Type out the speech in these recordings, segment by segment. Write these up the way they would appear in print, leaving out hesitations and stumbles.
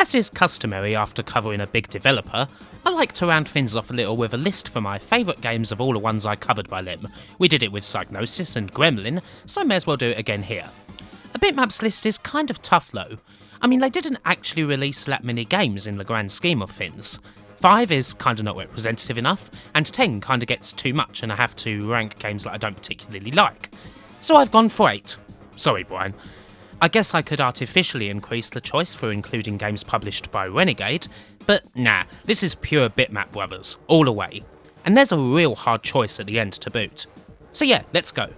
As is customary after covering a big developer, I like to round things off a little with a list for my favourite games of all the ones I covered by them. We did it with Psygnosis and Gremlin, so may as well do it again here. A Bitmaps list is kind of tough though. I mean, they didn't actually release that many games in the grand scheme of things. 5 is kinda not representative enough, and 10 kinda gets too much and I have to rank games that I don't particularly like. So I've gone for 8. Sorry, Brian. I guess I could artificially increase the choice for including games published by Renegade, but nah, this is pure Bitmap brothers, all the way. And there's a real hard choice at the end to boot. So yeah, let's go.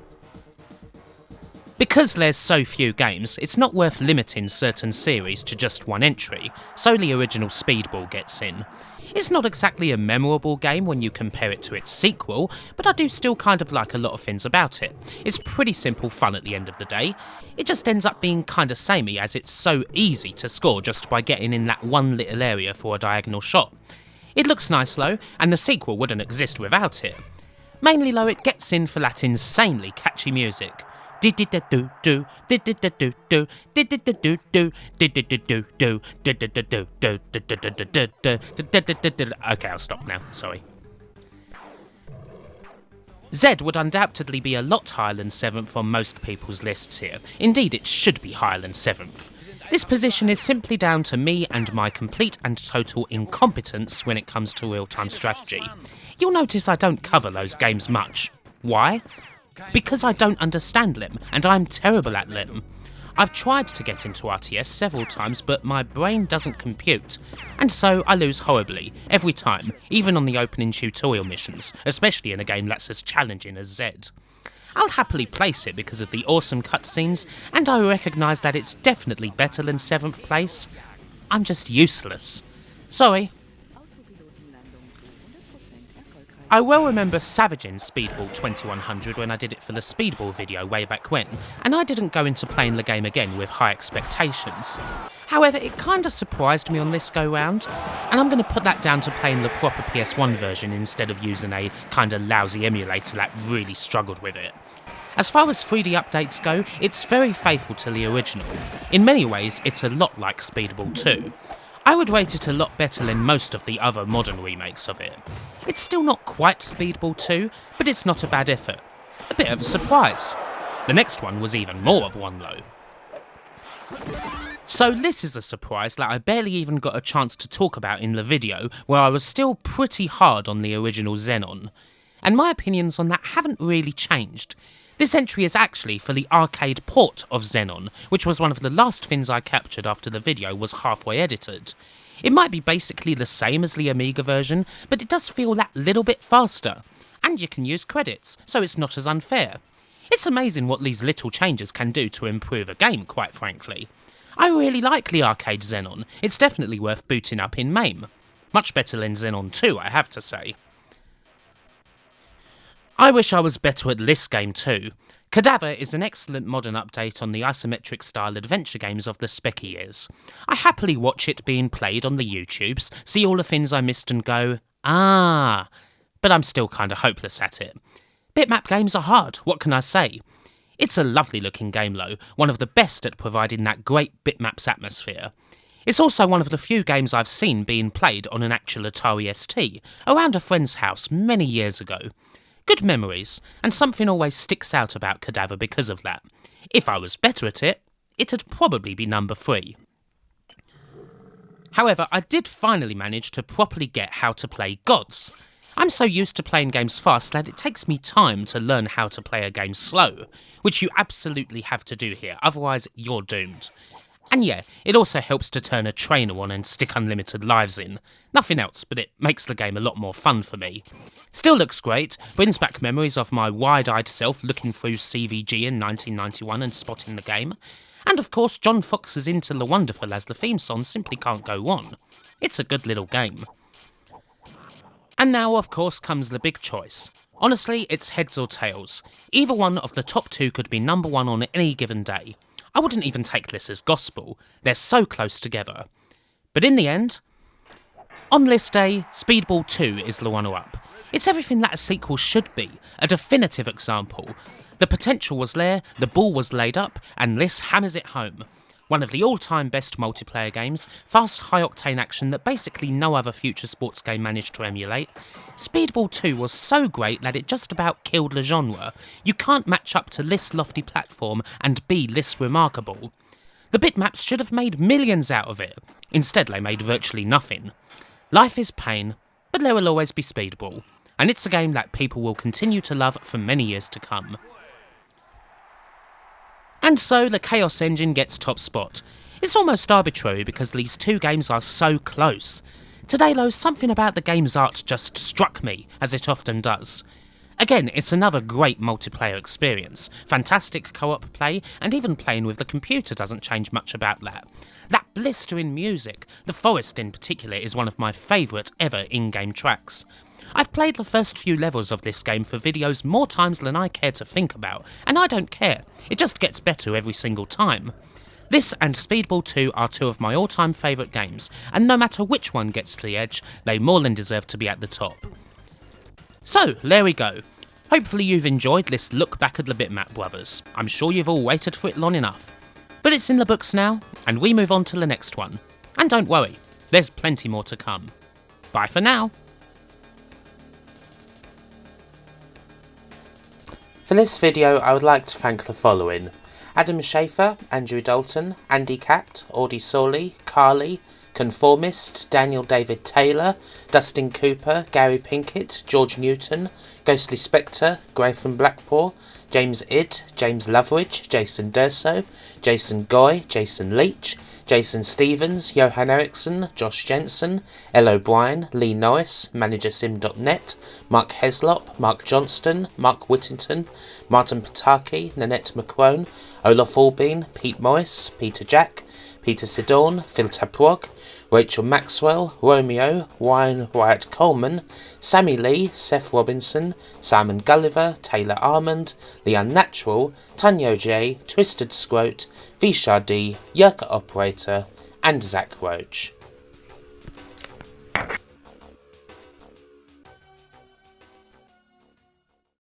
Because there's so few games, it's not worth limiting certain series to just one entry, so the original Speedball gets in. It's not exactly a memorable game when you compare it to its sequel, but I do still kind of like a lot of things about it. It's pretty simple fun at the end of the day. It just ends up being kinda samey as it's so easy to score just by getting in that one little area for a diagonal shot. It looks nice though, and the sequel wouldn't exist without it. Mainly though, it gets in for that insanely catchy music. Okay, I'll stop now, sorry. Z would undoubtedly be a lot higher than 7th on most people's lists here. Indeed, it should be higher than 7th. This position is simply down to me and my complete and total incompetence when it comes to real-time strategy. You'll notice I don't cover those games much. Why? Because I don't understand them, and I'm terrible at them. I've tried to get into RTS several times, but my brain doesn't compute, and so I lose horribly, every time, even on the opening tutorial missions, especially in a game that's as challenging as Z. I'll happily place it because of the awesome cutscenes, and I recognise that it's definitely better than 7th place. I'm just useless. Sorry. I well remember savaging Speedball 2100 when I did it for the Speedball video way back when, and I didn't go into playing the game again with high expectations. However, it kinda surprised me on this go round, and I'm gonna put that down to playing the proper PS1 version instead of using a kinda lousy emulator that really struggled with it. As far as 3D updates go, it's very faithful to the original. In many ways, it's a lot like Speedball 2. I would rate it a lot better than most of the other modern remakes of it. It's still not quite Speedball 2, but it's not a bad effort. A bit of a surprise. The next one was even more of one though. So this is a surprise that I barely even got a chance to talk about in the video, where I was still pretty hard on the original Xenon. And my opinions on that haven't really changed. This entry is actually for the arcade port of Xenon, which was one of the last things I captured after the video was halfway edited. It might be basically the same as the Amiga version, but it does feel that little bit faster. And you can use credits, so it's not as unfair. It's amazing what these little changes can do to improve a game, quite frankly. I really like the arcade Xenon, it's definitely worth booting up in MAME. Much better than Xenon 2, I have to say. I wish I was better at this game too. Cadaver is an excellent modern update on the isometric style adventure games of the Specky years. I happily watch it being played on the YouTubes, see all the things I missed and go, ah, but I'm still kinda hopeless at it. Bitmap games are hard, what can I say? It's a lovely looking game though, one of the best at providing that great Bitmaps atmosphere. It's also one of the few games I've seen being played on an actual Atari ST, around a friend's house many years ago. Good memories, and something always sticks out about Cadaver because of that. If I was better at it, it'd probably be number 3. However, I did finally manage to properly get how to play Gods. I'm so used to playing games fast that it takes me time to learn how to play a game slow, which you absolutely have to do here, otherwise you're doomed. And yeah, it also helps to turn a trainer on and stick unlimited lives in. Nothing else, but it makes the game a lot more fun for me. Still looks great, brings back memories of my wide-eyed self looking through CVG in 1991 and spotting the game. And of course, John Fox's Into the Wonderful as the theme song simply can't go on. It's a good little game. And now, of course, comes the big choice. Honestly, it's heads or tails. Either one of the top 2 could be number 1 on any given day. I wouldn't even take this as gospel, they're so close together. But in the end, on list day, Speedball 2 is the runner-up. It's everything that a sequel should be, a definitive example. The potential was there, the ball was laid up, and this hammers it home. One of the all-time best multiplayer games, fast, high-octane action that basically no other future sports game managed to emulate. Speedball 2 was so great that it just about killed the genre. You can't match up to this lofty platform and be this remarkable. The Bitmaps should have made millions out of it. Instead, they made virtually nothing. Life is pain, but there will always be Speedball. And it's a game that people will continue to love for many years to come. And so the Chaos Engine gets top spot. It's almost arbitrary because these two games are so close. Today though, something about the game's art just struck me, as it often does. Again, it's another great multiplayer experience, fantastic co-op play, and even playing with the computer doesn't change much about that. That blistering music, the forest in particular, is one of my favourite ever in-game tracks. I've played the first few levels of this game for videos more times than I care to think about, and I don't care, it just gets better every single time. This and Speedball 2 are two of my all-time favourite games, and no matter which one gets to the edge, they more than deserve to be at the top. So, there we go. Hopefully you've enjoyed this look back at the Bitmap brothers. I'm sure you've all waited for it long enough. But it's in the books now, and we move on to the next one. And don't worry, there's plenty more to come. Bye for now. For this video, I would like to thank the following: Adam Schaefer, Andrew Dalton, Andy Capt, Audie Sawley, Carly, Conformist, Daniel David Taylor, Dustin Cooper, Gary Pinkett, George Newton, Ghostly Spectre, Gray from Blackpool, James Idd, James Loveridge, Jason Durso, Jason Goy, Jason Leach, Jason Stevens, Johan Eriksson, Josh Jensen, Elle O'Brien, Lee Norris, ManagerSim.net, Mark Heslop, Mark Johnston, Mark Whittington, Martin Pataki, Nanette McQuone, Olaf Albeen, Pete Morris, Peter Jack, Peter Sidorn, Phil Taprog, Rachel Maxwell, Romeo, Ryan Wyatt Coleman, Sammy Lee, Seth Robinson, Simon Gulliver, Taylor Armand, The Unnatural, Tanyo J, Twisted Scroat, Vishar D, Yurka Operator, and Zach Roach.